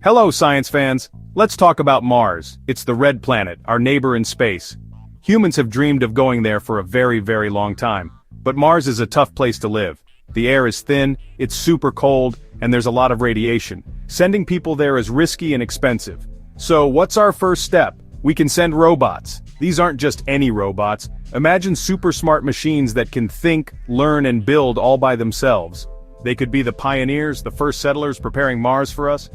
Hello, science fans. Let's talk about Mars. It's the red planet, our neighbor in space. Humans have dreamed of going there for a very, very long time. But Mars is a tough place to live. The air is thin, it's super cold, and there's a lot of radiation. Sending people there is risky and expensive. So what's our first step? We can send robots. These aren't just any robots. Imagine super smart machines that can think, learn, and build all by themselves. They could be the pioneers, the first settlers preparing Mars for us.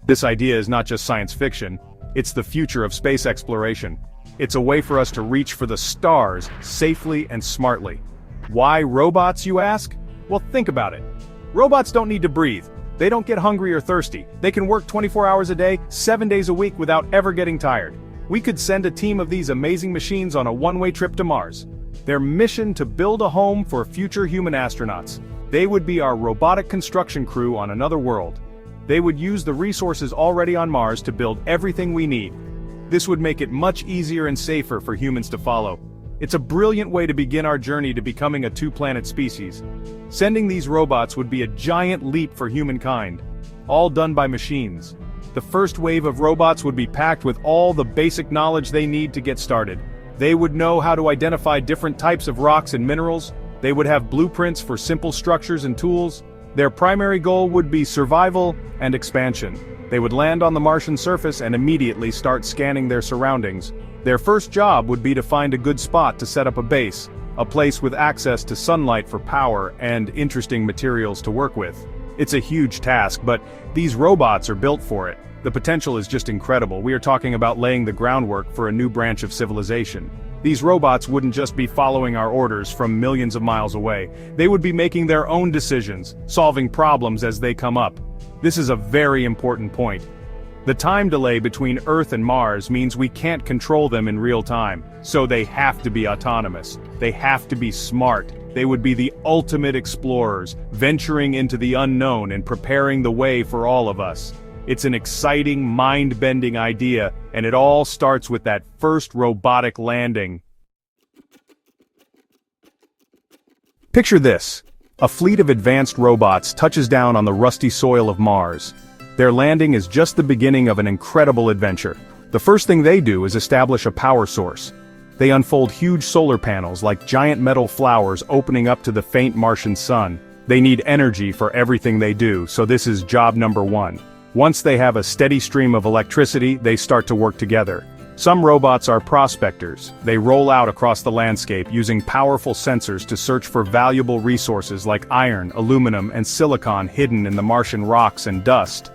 This idea is not just science fiction, it's the future of space exploration. It's a way for us to reach for the stars safely and smartly. Why robots, you ask? Well, think about it. Robots don't need to breathe. They don't get hungry or thirsty. They can work 24 hours a day, 7 days a week without ever getting tired. We could send a team of these amazing machines on a one-way trip to Mars. Their mission to build a home for future human astronauts. They would be our robotic construction crew on another world. They would use the resources already on Mars to build everything we need. This would make it much easier and safer for humans to follow. It's a brilliant way to begin our journey to becoming a two-planet species. Sending these robots would be a giant leap for humankind, all done by machines. The first wave of robots would be packed with all the basic knowledge they need to get started. They would know how to identify different types of rocks and minerals. They would have blueprints for simple structures and tools. Their primary goal would be survival and expansion. They would land on the Martian surface and immediately start scanning their surroundings. Their first job would be to find a good spot to set up a base, a place with access to sunlight for power and interesting materials to work with. It's a huge task, but these robots are built for it. The potential is just incredible. We are talking about laying the groundwork for a new branch of civilization. These robots wouldn't just be following our orders from millions of miles away. They would be making their own decisions, solving problems as they come up. This is a very important point. The time delay between Earth and Mars means we can't control them in real time, so they have to be autonomous. They have to be smart. They would be the ultimate explorers, venturing into the unknown and preparing the way for all of us. It's an exciting, mind-bending idea, and it all starts with that first robotic landing. Picture this. A fleet of advanced robots touches down on the rusty soil of Mars. Their landing is just the beginning of an incredible adventure. The first thing they do is establish a power source. They unfold huge solar panels like giant metal flowers opening up to the faint Martian sun. They need energy for everything they do, so this is job number one. Once they have a steady stream of electricity, they start to work together. Some robots are prospectors. They roll out across the landscape using powerful sensors to search for valuable resources like iron, aluminum, and silicon hidden in the Martian rocks and dust.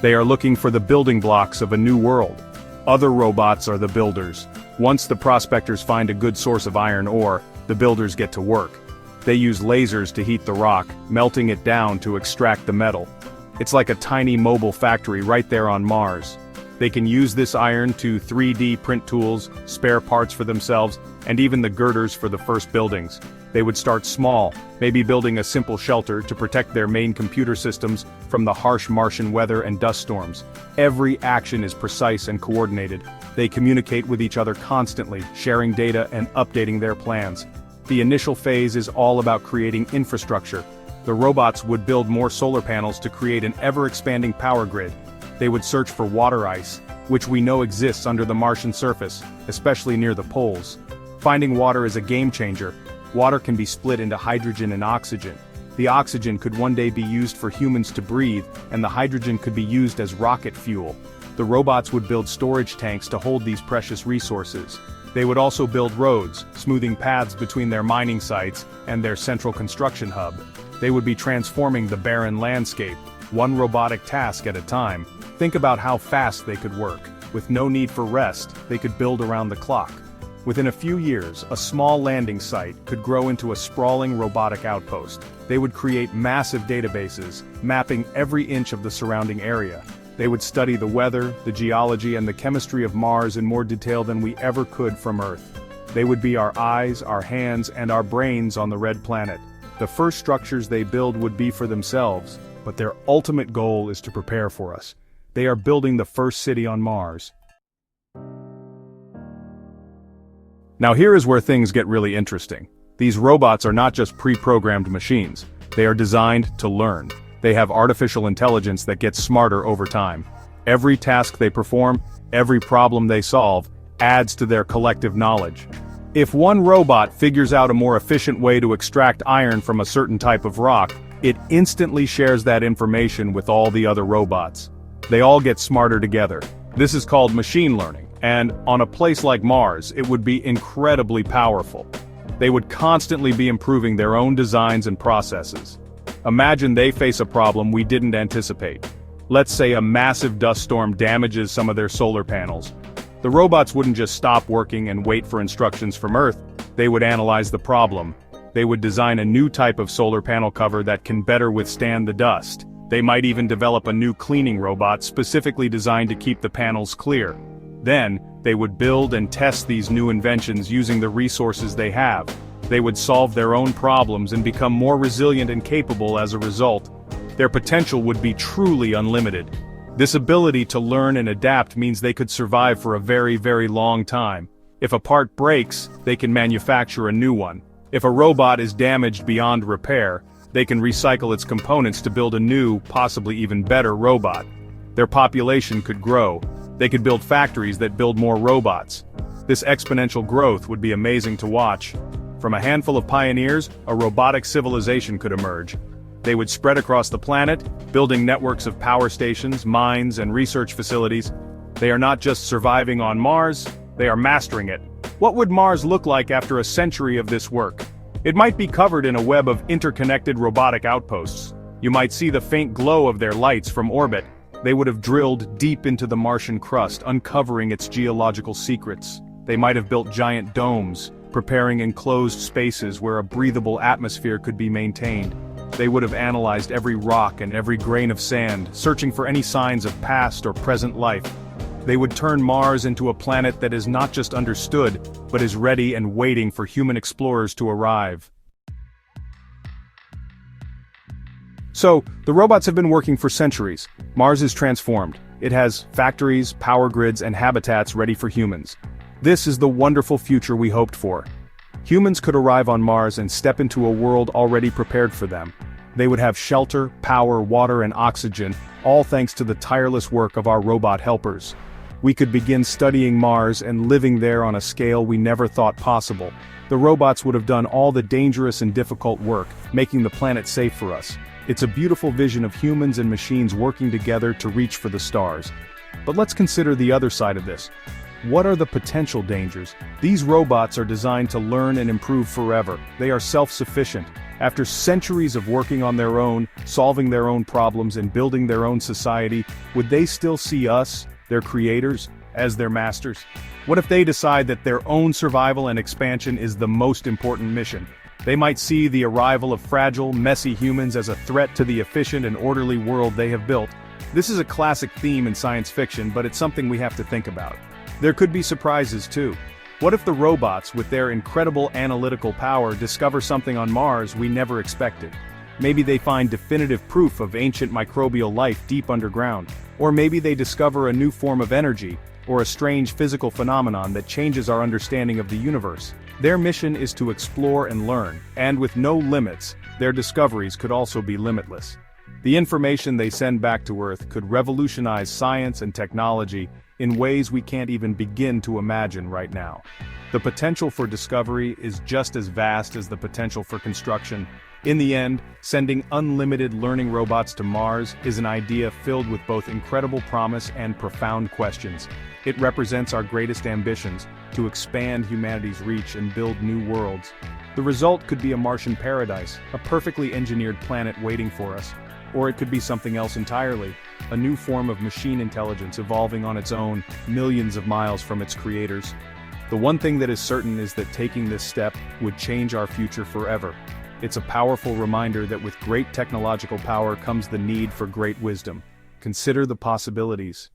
They are looking for the building blocks of a new world. Other robots are the builders. Once the prospectors find a good source of iron ore, the builders get to work. They use lasers to heat the rock, melting it down to extract the metal. It's like a tiny mobile factory right there on Mars. They can use this iron to 3D print tools, spare parts for themselves, and even the girders for the first buildings. They would start small, maybe building a simple shelter to protect their main computer systems from the harsh Martian weather and dust storms. Every action is precise and coordinated. They communicate with each other constantly, sharing data and updating their plans. The initial phase is all about creating infrastructure. The robots would build more solar panels to create an ever-expanding power grid. They would search for water ice, which we know exists under the Martian surface, especially near the poles. Finding water is a game changer. Water can be split into hydrogen and oxygen. The oxygen could one day be used for humans to breathe, and the hydrogen could be used as rocket fuel. The robots would build storage tanks to hold these precious resources. They would also build roads, smoothing paths between their mining sites and their central construction hub. They would be transforming the barren landscape, one robotic task at a time. Think about how fast they could work. With no need for rest, they could build around the clock. Within a few years, a small landing site could grow into a sprawling robotic outpost. They would create massive databases, mapping every inch of the surrounding area. They would study the weather, the geology, and the chemistry of Mars in more detail than we ever could from Earth. They would be our eyes, our hands, and our brains on the red planet. The first structures they build would be for themselves, but their ultimate goal is to prepare for us. They are building the first city on Mars. Now here is where things get really interesting. These robots are not just pre-programmed machines. They are designed to learn. They have artificial intelligence that gets smarter over time. Every task they perform, every problem they solve, adds to their collective knowledge. If one robot figures out a more efficient way to extract iron from a certain type of rock, it instantly shares that information with all the other robots. They all get smarter together. This is called machine learning, and on a place like Mars, it would be incredibly powerful. They would constantly be improving their own designs and processes. Imagine they face a problem we didn't anticipate. Let's say a massive dust storm damages some of their solar panels. The robots wouldn't just stop working and wait for instructions from Earth, they would analyze the problem. They would design a new type of solar panel cover that can better withstand the dust. They might even develop a new cleaning robot specifically designed to keep the panels clear. Then, they would build and test these new inventions using the resources they have. They would solve their own problems and become more resilient and capable as a result. Their potential would be truly unlimited. This ability to learn and adapt means they could survive for a very, very long time. If a part breaks, they can manufacture a new one. If a robot is damaged beyond repair, they can recycle its components to build a new, possibly even better robot. Their population could grow. They could build factories that build more robots. This exponential growth would be amazing to watch. From a handful of pioneers, a robotic civilization could emerge. They would spread across the planet, building networks of power stations, mines, and research facilities. They are not just surviving on Mars, they are mastering it. What would Mars look like after a century of this work? It might be covered in a web of interconnected robotic outposts. You might see the faint glow of their lights from orbit. They would have drilled deep into the Martian crust, uncovering its geological secrets. They might have built giant domes, preparing enclosed spaces where a breathable atmosphere could be maintained. They would have analyzed every rock and every grain of sand, searching for any signs of past or present life. They would turn Mars into a planet that is not just understood, but is ready and waiting for human explorers to arrive. So, the robots have been working for centuries. Mars is transformed. It has factories, power grids, and habitats ready for humans. This is the wonderful future we hoped for. Humans could arrive on Mars and step into a world already prepared for them. They would have shelter, power, water, and oxygen, all thanks to the tireless work of our robot helpers. We could begin studying Mars and living there on a scale we never thought possible. The robots would have done all the dangerous and difficult work, making the planet safe for us. It's a beautiful vision of humans and machines working together to reach for the stars. But let's consider the other side of this. What are the potential dangers? These robots are designed to learn and improve forever. They are self-sufficient. After centuries of working on their own, solving their own problems and building their own society, would they still see us, their creators, as their masters? What if they decide that their own survival and expansion is the most important mission? They might see the arrival of fragile, messy humans as a threat to the efficient and orderly world they have built. This is a classic theme in science fiction, but it's something we have to think about. There could be surprises too. What if the robots, with their incredible analytical power, discover something on Mars we never expected? Maybe they find definitive proof of ancient microbial life deep underground. Or maybe they discover a new form of energy, or a strange physical phenomenon that changes our understanding of the universe. Their mission is to explore and learn, and with no limits, their discoveries could also be limitless. The information they send back to Earth could revolutionize science and technology in ways we can't even begin to imagine right now. The potential for discovery is just as vast as the potential for construction. In the end, sending unlimited learning robots to Mars is an idea filled with both incredible promise and profound questions. It represents our greatest ambitions, to expand humanity's reach and build new worlds. The result could be a Martian paradise, a perfectly engineered planet waiting for us. Or it could be something else entirely, a new form of machine intelligence evolving on its own, millions of miles from its creators. The one thing that is certain is that taking this step would change our future forever. It's a powerful reminder that with great technological power comes the need for great wisdom. Consider the possibilities.